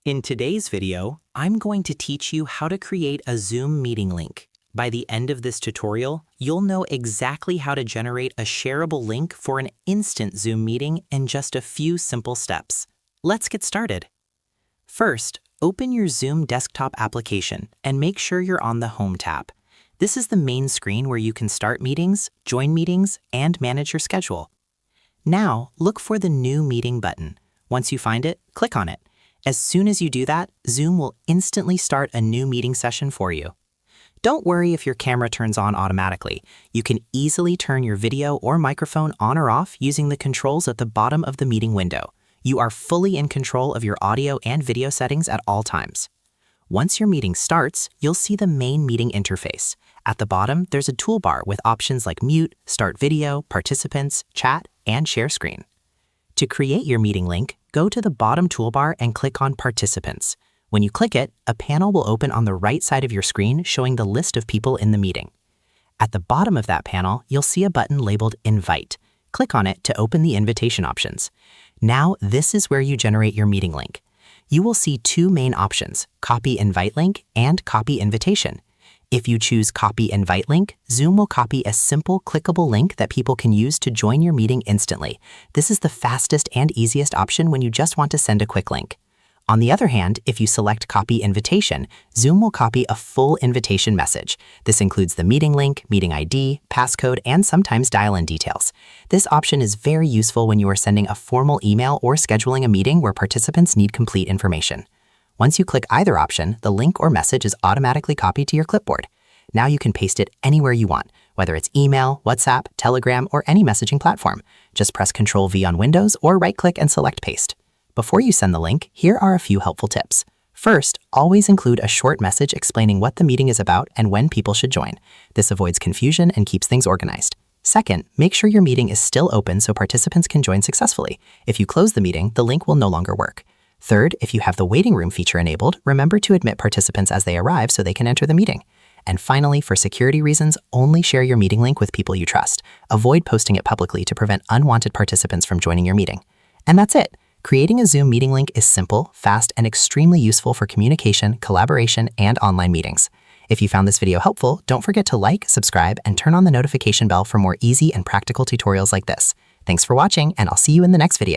In today's video, I'm going to teach you how to create a Zoom meeting link. By the end of this tutorial, you'll know exactly how to generate a shareable link for an instant Zoom meeting in just a few simple steps. Let's get started. First, open your Zoom desktop application and make sure you're on the Home tab. This is the main screen where you can start meetings, join meetings, and manage your schedule. Now, look for the New Meeting button. Once you find it, click on it. As soon as you do that, Zoom will instantly start a new meeting session for you. Don't worry if your camera turns on automatically. You can easily turn your video or microphone on or off using the controls at the bottom of the meeting window. You are fully in control of your audio and video settings at all times. Once your meeting starts, you'll see the main meeting interface. At the bottom, there's a toolbar with options like mute, start video, participants, chat, and share screen. To create your meeting link, go to the bottom toolbar and click on Participants. When you click it, a panel will open on the right side of your screen showing the list of people in the meeting. At the bottom of that panel, you'll see a button labeled Invite. Click on it to open the invitation options. Now, this is where you generate your meeting link. You will see two main options, Copy Invite Link and Copy Invitation. If you choose Copy Invite Link, Zoom will copy a simple clickable link that people can use to join your meeting instantly. This is the fastest and easiest option when you just want to send a quick link. On the other hand, if you select Copy Invitation, Zoom will copy a full invitation message. This includes the meeting link, meeting ID, passcode, and sometimes dial-in details. This option is very useful when you are sending a formal email or scheduling a meeting where participants need complete information. Once you click either option, the link or message is automatically copied to your clipboard. Now you can paste it anywhere you want, whether it's email, WhatsApp, Telegram, or any messaging platform. Just press Ctrl-V on Windows or right-click and select Paste. Before you send the link, here are a few helpful tips. First, always include a short message explaining what the meeting is about and when people should join. This avoids confusion and keeps things organized. Second, make sure your meeting is still open so participants can join successfully. If you close the meeting, the link will no longer work. Third, if you have the waiting room feature enabled, remember to admit participants as they arrive so they can enter the meeting. And finally, for security reasons, only share your meeting link with people you trust. Avoid posting it publicly to prevent unwanted participants from joining your meeting. And that's it. Creating a Zoom meeting link is simple, fast, and extremely useful for communication, collaboration, and online meetings. If you found this video helpful, don't forget to like, subscribe, and turn on the notification bell for more easy and practical tutorials like this. Thanks for watching, and I'll see you in the next video.